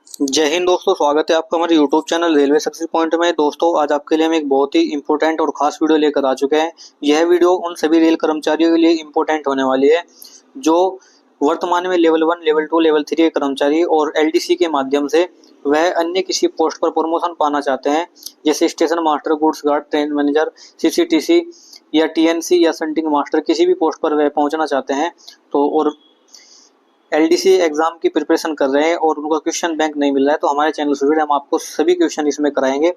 जय हिंद दोस्तों, स्वागत है आपका हमारे YouTube channel railway success point में। दोस्तों, आज आपके लिए हम एक बहुत ही इंपॉर्टेंट और खास वीडियो लेकर आ चुके हैं। यह वीडियो उन सभी रेल कर्मचारियों के लिए इंपॉर्टेंट होने वाली है जो वर्तमान में लेवल 1, लेवल 2, लेवल 3 के कर्मचारी और एलडीसी के माध्यम से वह अन्य किसी पोस्ट पर प्रमोशन पाना चाहते हैं, जैसे station master, goods guard, train manager, CCTC या टीएनसी या संटिंग मास्टर, किसी भी पोस्ट पर वह पहुंचना चाहते हैं। तो और एलडीसी एग्जाम की प्रिपरेशन कर रहे हैं और उनको क्वेश्चन बैंक नहीं मिल रहा है, तो हमारे चैनल से जुड़े हम आपको सभी क्वेश्चन इसमें कराएंगे।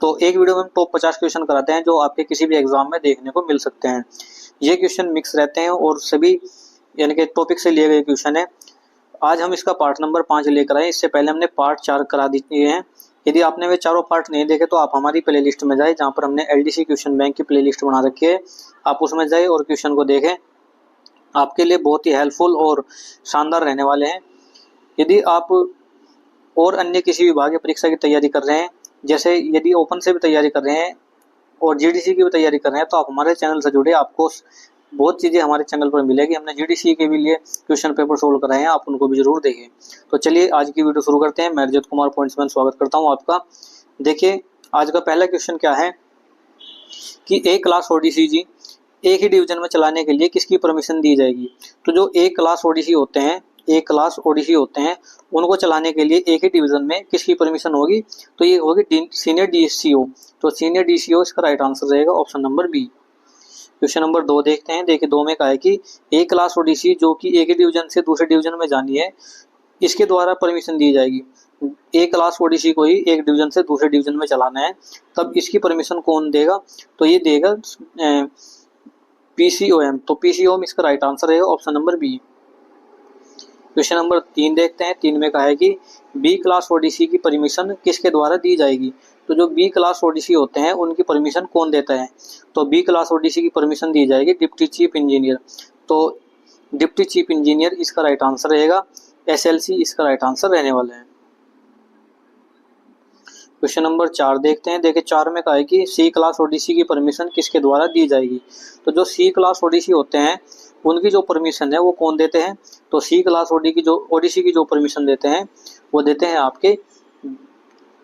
तो एक वीडियो में हम टॉप 50 क्वेश्चन कराते हैं जो आपके किसी भी एग्जाम में देखने को मिल सकते हैं। ये क्वेश्चन मिक्स रहते हैं और सभी यानी कि टॉपिक से लिए गए क्वेश्चन है। आज हम इसका पार्ट नंबर 5 लेकर आए। इससे पहले हमने पार्ट 4 करा दिए हैं। यदि आपने वे चारों पार्ट नहीं देखे तो आप हमारी प्लेलिस्ट में जाए, जहाँ पर हमने एलडीसी क्वेश्चन बैंक की प्लेलिस्ट बना रखी है। आप उसमें जाए और क्वेश्चन को देखें, आपके लिए बहुत ही हेल्पफुल और शानदार रहने वाले हैं। यदि आप और अन्य किसी विभाग की परीक्षा की तैयारी कर रहे हैं, जैसे यदि ओपन से भी तैयारी कर रहे हैं और जीडीसी की भी तैयारी कर रहे हैं, तो आप हमारे चैनल से जुड़े। आपको बहुत चीज़ें हमारे चैनल पर मिलेगी। हमने जीडीसी के भी लिए क्वेश्चन पेपर सोल्व कराए हैं, आप उनको भी जरूर देखें। तो चलिए आज की वीडियो शुरू करते हैं। मैं रजत कुमार पॉइंट्समैन स्वागत करता हूँ आपका। देखिए, आज का पहला क्वेश्चन क्या है कि ए क्लास ओडीसी जी एक ही डिवीजन में चलाने के लिए किसकी परमिशन दी जाएगी। तो जो ए क्लास ओडीसी होते हैं, ए क्लास ओडीसी होते हैं, उनको चलाने के लिए एक ही डिवीजन में किसकी परमिशन होगी। तो ये होगी सीनियर डीसीओ। तो सीनियर डीसीओ इसका राइट आंसर रहेगा option number B. Question number 2 देखते हैं। देखिए, 2 में कहा है कि ए क्लास ओडीसी जो कि एक ही डिवीजन से दूसरे डिवीजन में जानी है, इसके द्वारा परमिशन दी जाएगी। ए क्लास ओडीसी को ही एक डिवीजन से दूसरे डिवीजन में चलाना है, तब इसकी परमिशन कौन देगा। तो ये देगा पीसीओएम। तो पीसीओएम इसका राइट आंसर रहेगा option number B. Question number 3 देखते हैं। 3 में कहा है कि बी क्लास ओडीसी की परमिशन किसके द्वारा दी जाएगी। तो जो बी क्लास ओडीसी होते हैं उनकी परमिशन कौन देता है। तो बी क्लास ओडीसी की परमिशन दी जाएगी डिप्टी चीफ इंजीनियर। तो डिप्टी चीफ इंजीनियर इसका राइट आंसर रहेगा। एसएलसी इसका राइट आंसर रहने वाला है। क्वेश्चन नंबर 4 देखते हैं। देखिए, 4 में कहा है कि सी क्लास ओडीसी की परमिशन किसके द्वारा दी जाएगी। तो जो सी क्लास ओडीसी होते हैं उनकी जो परमिशन है वो कौन देते हैं। तो सी क्लास ओडीसी की जो परमिशन देते हैं वो देते हैं आपके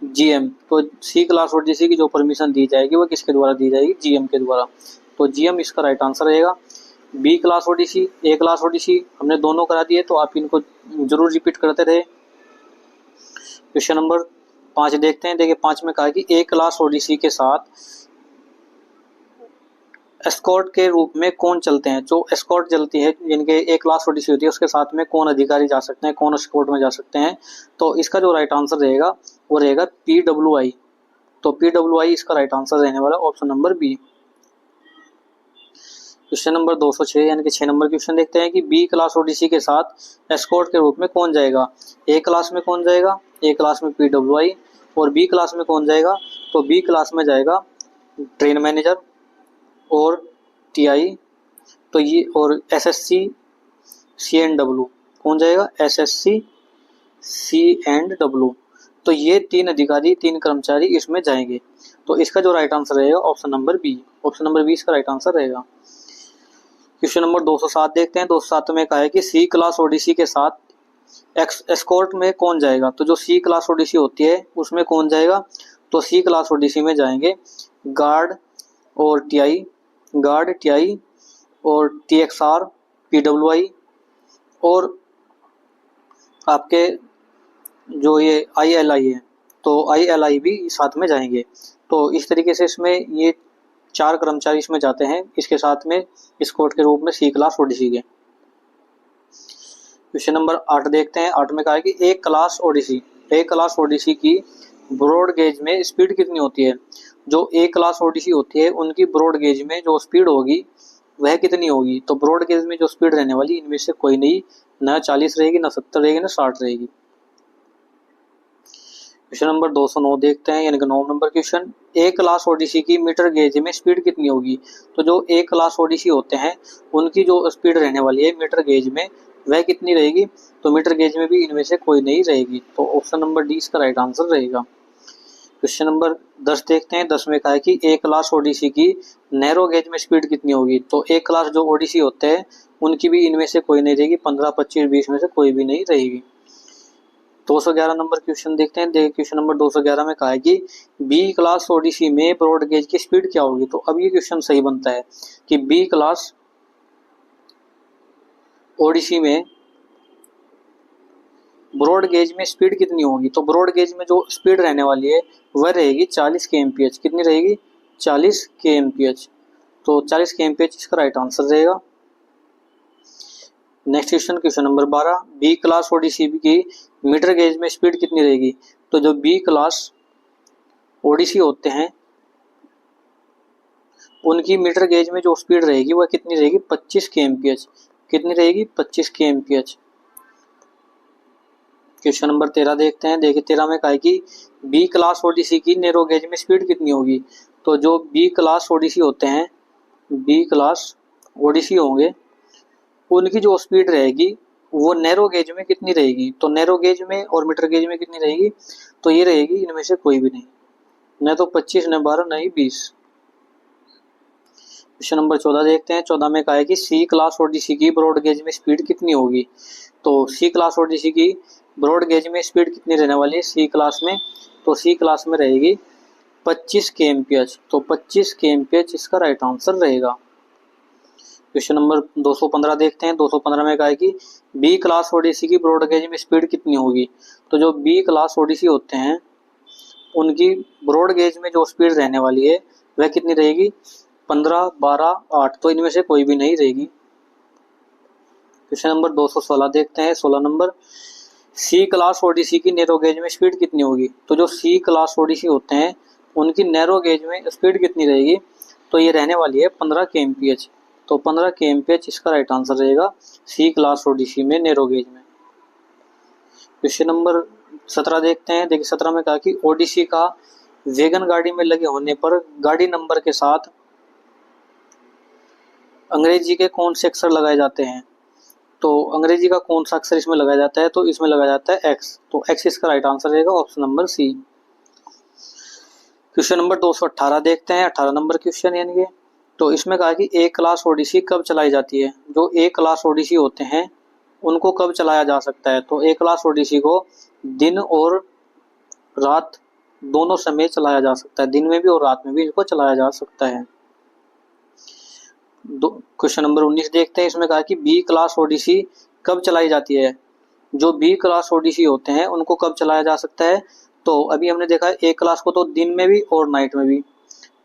जीएम। तो सी क्लास ओडीसी की जो परमिशन दी जाएगी वो किसके द्वारा दी जाएगी, जीएम के द्वारा। तो जीएम इसका राइट आंसर रहेगा। बी क्लास ओडीसी, ए क्लास ओडीसी हमने दोनों करा दिए, तो आप इनको जरूर रिपीट करते रहे। क्वेश्चन नंबर 5 देखते हैं। देखिए, 5 में कहा कि ए क्लास ओडीसी के साथ एस्कॉर्ट के रूप में कौन चलते हैं। जो एस्कॉर्ट चलती है, जिनके ए क्लास ओडीसी होती है, उसके साथ में कौन अधिकारी जा सकते हैं, कौन एस्कॉर्ट में जा सकते हैं। तो इसका जो राइट आंसर रहेगा वो रहेगा पीडब्ल्यूआई। तो पीडब्ल्यूआई इसका राइट आंसर रहने वाला option number B. Question number 206 यानी कि 6 नंबर क्वेश्चन देखते हैं कि बी क्लास ओडीसी के साथ एस्कॉर्ट के रूप में कौन जाएगा। ए क्लास में कौन जाएगा, ए क्लास में पीडब्ल्यूआई। और बी क्लास में कौन जाएगा, तो बी क्लास में जाएगा ट्रेन मैनेजर और टीआई। तो ये और एसएससी सी एंड डब्ल्यू कौन जाएगा, एसएससी सी एंड डब्ल्यू। तो ये 3 अधिकारी, 3 कर्मचारी इसमें जाएंगे। तो इसका जो राइट आंसर रहेगा option number B. Option number B इसका राइट आंसर रहेगा। क्वेश्चन नंबर 207 देखते हैं। 207 में कहा है कि सी क्लास ओडीसी के साथ एस्कॉर्ट में कौन जाएगा। तो जो सी क्लास ओडीसी होती है उसमें कौन जाएगा। तो सी क्लास ओडीसी में जाएंगे गार्ड और टीआई, गार्ड, टीआई और टीएक्सआर, पीडब्ल्यूआई और आपके जो ये आईएलआई है, तो आईएलआई भी साथ में जाएंगे। तो इस तरीके से इसमें ये 4 कर्मचारी इसमें जाते हैं, इसके साथ में एस्कॉर्ट के रूप में सी क्लास ओडीसी के। क्वेश्चन नंबर 8 देखते हैं। 8 में कहा है कि ए क्लास ओडीसी की ब्रॉड गेज में स्पीड कितनी होती है। जो ए क्लास ओडीसी होती है उनकी ब्रॉड गेज में जो स्पीड होगी वह कितनी होगी। तो ब्रॉड गेज में जो स्पीड रहने वाली इनमें से कोई नहीं, न 40 रहेगी, न 70 रहेगी, न 60 रहेगी। क्वेश्चन नंबर 209 देखते हैं यानी कि 9 नंबर क्वेश्चन। ए क्लास ओडीसी की मीटर गेज में स्पीड कितनी होगी। तो जो ए क्लास ओडीसी होते हैं उनकी जो स्पीड रहने वाली है मीटर गेज में वह कितनी रहेगी। तो मीटर गेज में भी इनमें से कोई नहीं रहेगी। तो ऑप्शन नंबर डी इसका राइट आंसर रहेगा। क्वेश्चन नंबर 10 देखते हैं। 10 में कहा है कि ए क्लास ओडीसी की नैरो गेज में स्पीड कितनी होगी। तो ए क्लास जो ओडीसी होते हैं उनकी भी इनमें से कोई नहीं रहेगी, 15, 25, 20 में से कोई भी नहीं रहेगी। 211 नंबर क्वेश्चन देखते हैं। देखिए क्वेश्चन नंबर 211 में कहा है कि बी क्लास ओडीसी में ब्रॉड गेज की स्पीड क्या होगी। तो अब ये क्वेश्चन सही बनता है कि बी क्लास ओडीसी में ब्रॉड गेज में स्पीड कितनी होगी। तो ब्रॉड गेज में जो स्पीड रहने वाली है वह रहेगी 40 kmph। कितनी रहेगी? 40 kmph। तो 40 kmph इसका राइट आंसर रहेगा। Next question, question number 12, B class ODC की मीटर गेज में स्पीड कितनी रहेगी। तो जो बी क्लास ओडीसी होते हैं उनकी मीटर गेज में जो स्पीड रहेगी वह कितनी रहेगी? 25 kmph। कितनी रहेगी? 25 kmph। क्वेश्चन नंबर 13 देखते हैं। देखिए 13 में कहा है कि बी क्लास ओडीसी की नैरो गेज में स्पीड कितनी होगी। तो जो बी क्लास ओडीसी होते हैं, बी क्लास ओडीसी होंगे, उनकी जो स्पीड रहेगी वो नैरो गेज में कितनी रहेगी। तो नैरो गेज में और मीटर गेज में कितनी रहेगी। तो ये रहेगी इनमें से कोई भी नहीं, न तो 25, न 12, न ही 20। क्वेश्चन नंबर 14 देखते हैं। 14 में कहा है कि सी क्लास ओडीसी की ब्रॉड गेज में स्पीड कितनी होगी। तो सी क्लास ओडीसी की ब्रॉड गेज में स्पीड कितनी रहने वाली है सी क्लास में। तो सी क्लास में रहेगी 25 kmph। तो 25 kmph इसका राइट आंसर रहेगा। क्वेश्चन नंबर 215 देखते हैं। 215 में कहा है कि बी क्लास ओडीसी की ब्रॉड गेज में स्पीड कितनी होगी। तो जो बी क्लास ओडीसी होते हैं उनकी ब्रॉड गेज में जो स्पीड रहने वाली है वह कितनी रहेगी? 15, 12, 8। तो इनमें से कोई भी नहीं रहेगी। क्वेश्चन नंबर 216 देखते हैं। 16 नंबर, सी क्लास ओडीसी की नैरो गेज में स्पीड कितनी होगी। तो जो सी क्लास ओडीसी होते हैं उनकी नैरो गेज में स्पीड कितनी रहेगी। तो ये रहने वाली है 15 kmph। तो 15 kmph इसका राइट आंसर रहेगा सी क्लास ओडीसी में नैरो गेज में। क्वेश्चन नंबर 17 देखते हैं। देखिए 17 में कहा कि ओडीसी का वैगन गाड़ी में लगे होने पर गाड़ी नंबर के साथ अंग्रेजी के कौन से अक्षर लगाए जाते हैं। तो अंग्रेजी का कौन सा अक्षर इसमें लगाया जाता है। तो इसमें लगाया जाता है एक्स। तो एक्स इसका राइट आंसर रहेगा option number C. Question number 218 देखते हैं। 18 नंबर क्वेश्चन यानी कि तो इसमें कहा कि ए क्लास ओडीसी कब चलाई जाती है। जो ए क्लास ओडीसी होते हैं उनको कब चलाया जा सकता है। तो ए क्लास ओडीसी को दिन और रात दोनों समय चलाया जा सकता है। दिन में भी और रात में भी इसको चलाया जा सकता है। क्वेश्चन नंबर 19 देखते हैं। इसमें कहा कि बी क्लास ओडीसी कब चलाई जाती है। जो बी क्लास ओडीसी होते हैं उनको कब चलाया जा सकता है। तो अभी हमने देखा है ए क्लास को तो दिन में भी और नाइट में भी।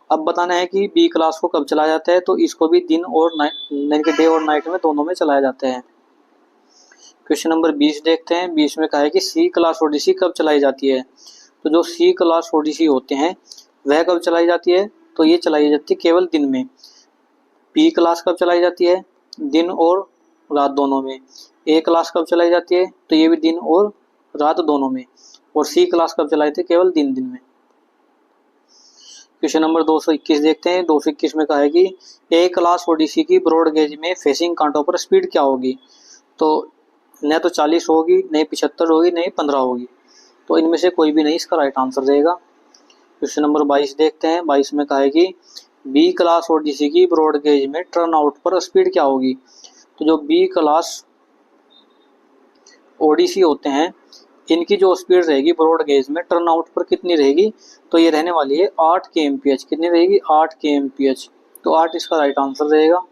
अब बताना है कि बी क्लास को कब चलाया जाता है। तो इसको भी दिन और नाइट यानी कि डे और नाइट में दोनों में चलाया जाता है। क्वेश्चन नंबर 20 देखते हैं। 20 में कहा है कि सी क्लास ओडीसी कब चलाई जाती है। तो जो सी क्लास ओडीसी होते हैं वह कब चलाई जाती है। तो ये चलाई जाती है केवल दिन में। पी क्लास कब चलाई जाती है। दिन और रात दोनों में। ए क्लास कब चलाई जाती है। तो ये भी दिन और रात दोनों में। और सी क्लास कब चलाई थी। केवल दिन दिन में। क्वेश्चन नंबर 221 देखते हैं। 221 में कहा है कि ए क्लास ओडीसी की ब्रॉड गेज में फेसिंग कांटों पर स्पीड क्या होगी। तो न तो 40 होगी, न 75 होगी, न 15 होगी। तो इनमें से कोई भी नहीं इसका राइट आंसर रहेगा। क्वेश्चन नंबर 22 देखते हैं। 22 में कहा है कि बी क्लास ओडीसी की ब्रॉड गेज में टर्न आउट पर स्पीड क्या होगी। तो जो बी क्लास ओडीसी होते हैं इनकी जो स्पीड रहेगी ब्रॉड गेज में टर्न आउट पर कितनी रहेगी। तो ये रहने वाली है 8 kmph। कितनी रहेगी? 8 kmph। तो 8 इसका राइट आंसर रहेगा।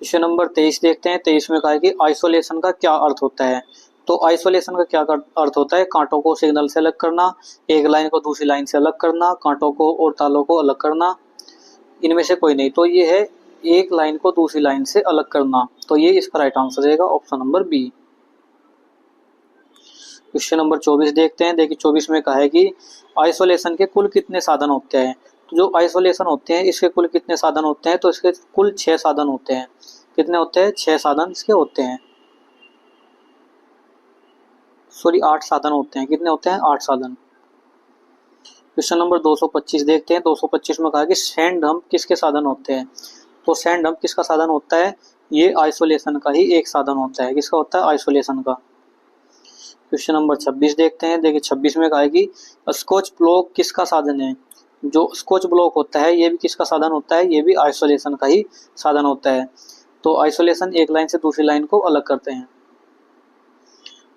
क्वेश्चन नंबर 23 देखते हैं। 23 में कहा है कि आइसोलेशन का क्या अर्थ होता है। तो आइसोलेशन का क्या अर्थ होता है। कांटों को सिग्नल से अलग करना, एक लाइन को दूसरी लाइन से अलग करना, कांटों को और तालों को अलग करना। इनमें से कोई नहीं। तो ये है एक लाइन को दूसरी लाइन से अलग करना। तो ये इसका राइट आंसर रहेगा option number B. Question number 24 देखते हैं। देखिए 24 में कहा है कि आइसोलेशन के कुल कितने साधन होते हैं। तो जो आइसोलेशन होते हैं इसके कुल कितने साधन होते हैं। तो इसके कुल 6 साधन होते हैं। कितने होते हैं? 6 साधन इसके होते हैं। सॉरी 8 साधन होते हैं। कितने होते हैं? 8 साधन। क्वेश्चन नंबर 225 देखते हैं। 225 में कहा कि सैंड डंप किसके साधन होते हैं। तो सैंड डंप किसका साधन होता है। ये आइसोलेशन का ही एक साधन होता है। किसका होता है? आइसोलेशन का। क्वेश्चन नंबर 26 देखते हैं। देखिए 26 में कहा है कि स्कॉच ब्लॉक किसका साधन है। जो स्कॉच ब्लॉक होता है ये भी किसका साधन होता है। ये भी आइसोलेशन का ही साधन होता है। तो आइसोलेशन एक लाइन से दूसरी लाइन को अलग करते हैं।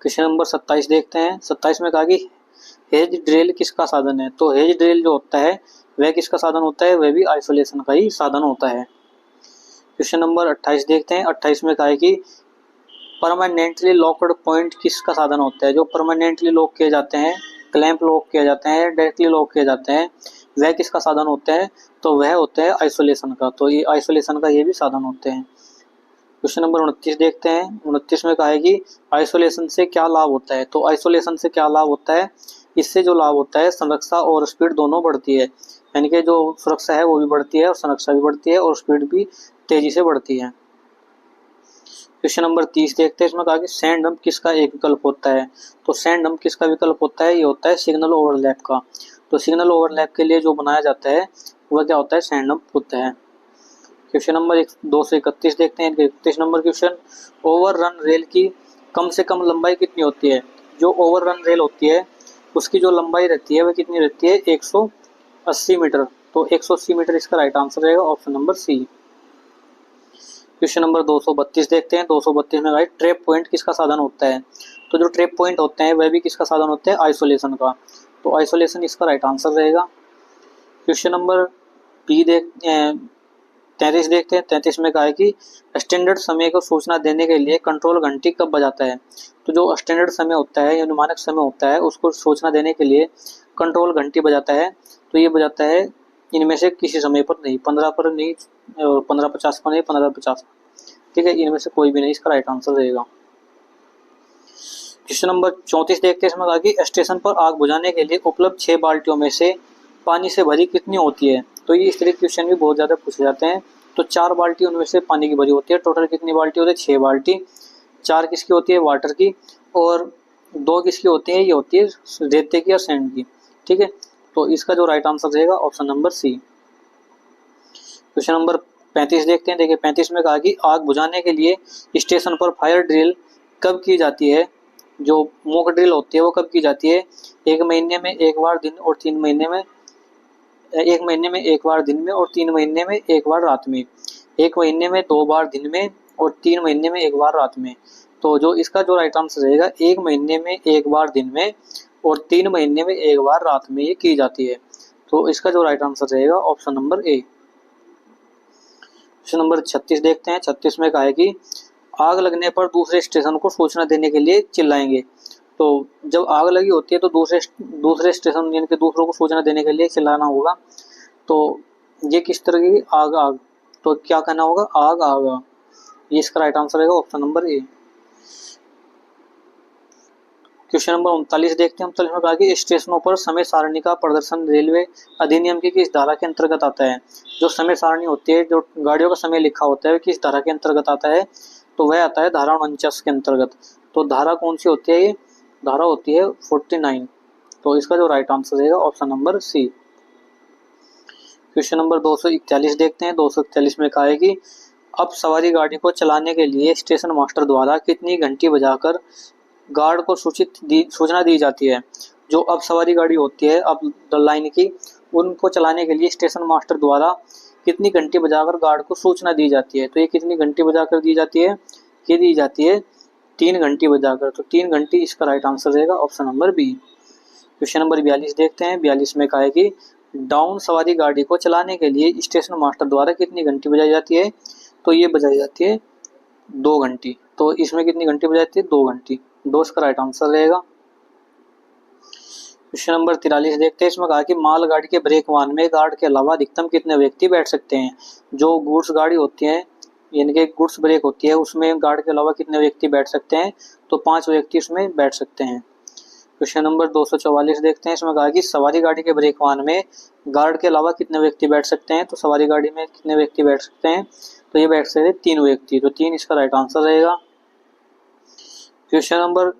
क्वेश्चन नंबर 27 देखते हैं। 27 में कहा कि हेज ड्रिल किसका साधन है। तो हेज ड्रिल जो होता है वह किसका साधन होता है, वह भी आइसोलेशन का ही साधन होता है। क्वेश्चन नंबर 28 देखते हैं। 28 में कहा है कि परमानेंटली लॉक्ड पॉइंट किसका साधन होता है। जो परमानेंटली लॉक किए जाते हैं, क्लैंप लॉक किए जाते हैं, डायरेक्टली लॉक किए जाते हैं, वह किसका साधन होता है, तो वह होता है आइसोलेशन का। तो ये आइसोलेशन का ये भी साधन होते हैं। क्वेश्चन नंबर 29 देखते हैं। 29 में कहा है कि आइसोलेशन से क्या लाभ होता है। तो आइसोलेशन से क्या लाभ होता है, इससे जो लाभ होता है सुरक्षा और स्पीड दोनों बढ़ती है, यानी कि जो सुरक्षा है वो भी बढ़ती है और सुरक्षा भी बढ़ती है और स्पीड भी तेजी से बढ़ती है। क्वेश्चन नंबर 30 देखते हैं। इसमें कहा कि सैंड डंप किसका एक विकल्प होता है। तो सैंड डंप किसका विकल्प होता है, ये होता है सिग्नल ओवरलैप का। तो सिग्नल ओवरलैप के लिए जो बनाया जाता है वह क्या होता है, सैंड डंप होता है। क्वेश्चन नंबर 231 देखते हैं। 31 नंबर क्वेश्चन, ओवररन रेल की कम से कम लंबाई कितनी होती है। जो ओवररन रेल होती है उसकी जो लंबाई रहती है वह कितनी रहती है, 180 मीटर। तो 180 मीटर इसका राइट आंसर रहेगा, option number C. Question number 232 देखते हैं। 232 में भाई ट्रैप पॉइंट किसका साधन होता है। तो जो ट्रैप पॉइंट होते हैं वह भी किसका साधन होते हैं, आइसोलेशन का। तो आइसोलेशन इसका राइट आंसर रहेगा। क्वेश्चन नंबर 33 देखते हैं। 33 में कहा है कि स्टैंडर्ड समय को सूचना देने के लिए कंट्रोल घंटी कब बजाता है। तो जो स्टैंडर्ड समय होता है या मानक समय होता है उसको सूचना देने के लिए कंट्रोल घंटी बजाता है। तो ये बजाता है इनमें से किसी समय पर नहीं, 15 पर नहीं, 15:50 पर नहीं, 15:50, ठीक है, इनमें से कोई भी नहीं, इसका राइट आंसर रहेगा। क्वेश्चन नंबर 34 देखते हैं। इसमें कहा कि स्टेशन पर आग बुझाने के लिए उपलब्ध 6 बाल्टियों में से पानी से भरी कितनी होती है। तो ये इस तरह के क्वेश्चन भी बहुत ज़्यादा पूछे जाते हैं। तो 4 बाल्टी उनमें से पानी की भरी होती है। टोटल कितनी बाल्टी होती है, 6 बाल्टी। 4 किसकी होती है, वाटर की, और 2 किसकी होती है, ये होती है रेते की और सैंड की, ठीक है। तो इसका जो राइट आंसर रहेगा option number C. Question number 35 देखते हैं। देखिए 35 में कहा कि आग बुझाने के लिए स्टेशन पर फायर ड्रिल कब की जाती है। जो मॉक ड्रिल होती है वो कब की जाती है, 1 महीने में 1 बार दिन और 3 महीने में 1 महीने में 1 बार दिन में और 3 महीने में 1 बार रात में। 1 महीने में 2 बार दिन में और 3 महीने में 1 बार रात में। तो जो इसका जो राइट आंसर रहेगा, 1 महीने में 1 बार दिन में और 3 महीने में 1 बार रात में ये की जाती है। तो इसका जो राइट आंसर रहेगा option number A. Question number 36 देखते हैं। 36 में कहा है कि आग लगने पर दूसरे स्टेशन को सूचना देने के लिए चिल्लाएंगे। तो जब आग लगी होती है तो दूसरे स्टेशन यानी कि दूसरों को सूचना देने के लिए चिल्लाना होगा। तो ये किस तरह की आग, तो क्या कहना होगा, आग आग। ये इसका राइट आंसर रहेगा option number A. Question number 39 देखते हैं। 39 में कहा कि स्टेशनों पर समय सारणी का प्रदर्शन रेलवे अधिनियम की किस धारा के अंतर्गत आता है। जो समय सारणी होती है, जो गाड़ियों का समय लिखा होता है, किस धारा के अंतर्गत आता है, तो वह आता है धारा 49 के अंतर्गत। तो धारा कौन सी होती है, ये धारा होती है 49। तो इसका जो राइट आंसर रहेगा option number C. Question number 241 देखते हैं। 241 में कहा है कि अब सवारी गाड़ी को चलाने के लिए स्टेशन मास्टर द्वारा कितनी घंटी बजाकर गार्ड को सूचना दी जाती है। जो अब सवारी गाड़ी होती है अब लाइन की, उनको चलाने के लिए स्टेशन मास्टर द्वारा कितनी घंटी बजाकर गार्ड को सूचना दी जाती है। तो ये कितनी घंटी बजाकर दी जाती है, ये दी जाती है 3 घंटी बजाकर। तो 3 घंटी इसका राइट आंसर रहेगा option number B. Question number 42 देखते हैं। 42 में कहा है कि डाउन सवारी गाड़ी को चलाने के लिए स्टेशन मास्टर द्वारा कितनी घंटी बजाई जाती है। तो ये बजाई जाती है 2 घंटी। तो इसमें कितनी घंटी बजाई जाती है, 2 घंटी। 2 इसका राइट आंसर रहेगा। क्वेश्चन नंबर 43 देखते हैं। इसमें कहा कि मालगाड़ी के ब्रेक वाहन में गार्ड के अलावा अधिकतम कितने व्यक्ति बैठ सकते हैं। जो गुड्स गाड़ी होती है यानी कि गुड्स ब्रेक होती है उसमें गार्ड के अलावा कितने व्यक्ति बैठ सकते हैं, तो 5 व्यक्ति उसमें बैठ सकते हैं। क्वेश्चन नंबर 244 देखते हैं। इसमें कहा कि सवारी गाड़ी के ब्रेक वाहन में गार्ड के अलावा कितने व्यक्ति बैठ सकते हैं। तो सवारी गाड़ी में कितने व्यक्ति बैठ सकते हैं, तो ये बैठ सकते हैं 3 व्यक्ति। तो 3 इसका राइट आंसर रहेगा। क्वेश्चन नंबर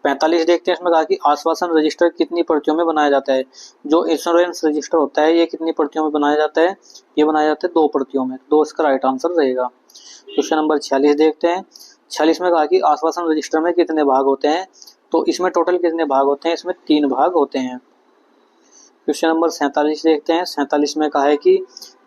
45 देखते हैं। इसमें कहा कि आश्वासन रजिस्टर कितनी प्रतियों में बनाया जाता है। जो इंश्योरेंस रजिस्टर होता है ये कितनी प्रतियों में बनाया जाता है, ये बनाया जाता है 2 प्रतियों में। 2 इसका राइट आंसर रहेगा। क्वेश्चन नंबर 46 देखते हैं। 46 में कहा कि आश्वासन रजिस्टर में कितने भाग होते हैं। तो इसमें टोटल कितने भाग होते हैं, इसमें 3 भाग होते हैं। क्वेश्चन नंबर 47 देखते हैं। 47 में कहा है कि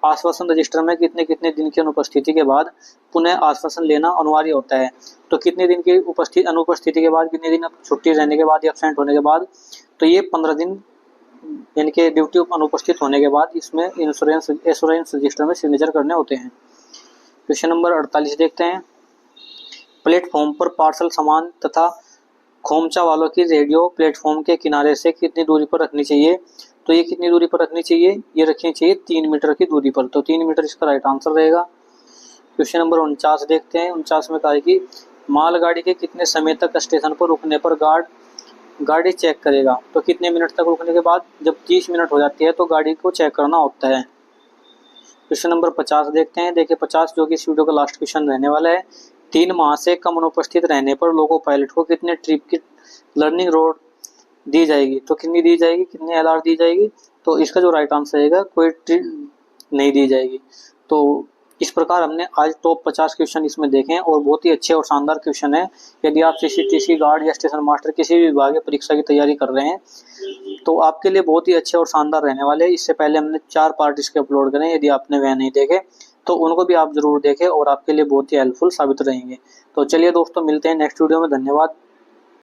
आश्वासन रजिस्टर में कितने कितने दिन की अनुपस्थिति के बाद पुनः आश्वासन लेना अनिवार्य होता है। तो कितने दिन की अनुपस्थिति के बाद, कितने दिन छुट्टी रहने के बाद या एब्सेंट होने के बाद, तो ये 15 दिन यानी कि ड्यूटी अनुपस्थित होने के बाद इसमें एश्योरेंस रजिस्टर में सिग्नेचर करने होते हैं। क्वेश्चन नंबर 48 देखते हैं। प्लेटफॉर्म पर पार्सल सामान तथा खोमचा वालों की रेडियो प्लेटफॉर्म के किनारे से कितनी दूरी पर रखनी चाहिए। तो ये कितनी दूरी पर रखनी चाहिए, ये रखनी चाहिए 3 मीटर की दूरी पर। तो 3 मीटर इसका राइट आंसर रहेगा। क्वेश्चन नंबर 49 देखते हैं। 49 में कहा है कि मालगाड़ी के कितने समय तक स्टेशन पर रुकने पर गाड़ी चेक करेगा। तो कितने मिनट तक रुकने के बाद, जब 30 मिनट हो जाती है तो गाड़ी को चेक करना होता है। क्वेश्चन नंबर 50 देखते हैं। देखिए 50 जो कि इस वीडियो का लास्ट क्वेश्चन रहने वाला है। 3 माह से कम अनुपस्थित रहने पर लोको पायलट को कितने ट्रिप की लर्निंग रोड दी जाएगी। तो कितनी दी जाएगी, कितनी एलआर दी जाएगी। तो इसका जो राइट आंसर रहेगा, कोई ट्रिप नहीं दी जाएगी। तो इस प्रकार हमने आज टॉप 50 क्वेश्चन इसमें देखे हैं और बहुत ही अच्छे और शानदार क्वेश्चन है। यदि आप सीसीटीसी गार्ड या स्टेशन मास्टर किसी भी विभागीय परीक्षा की तैयारी कर रहे हैं तो आपके लिए बहुत ही अच्छे और शानदार रहने वाले हैं। इससे पहले हमने 4 पार्ट इसके अपलोड करे, यदि आपने वह नहीं देखे तो उनको भी आप जरूर देखें और आपके लिए बहुत ही हेल्पफुल साबित रहेंगे। तो चलिए दोस्तों, मिलते हैं नेक्स्ट वीडियो में। धन्यवाद।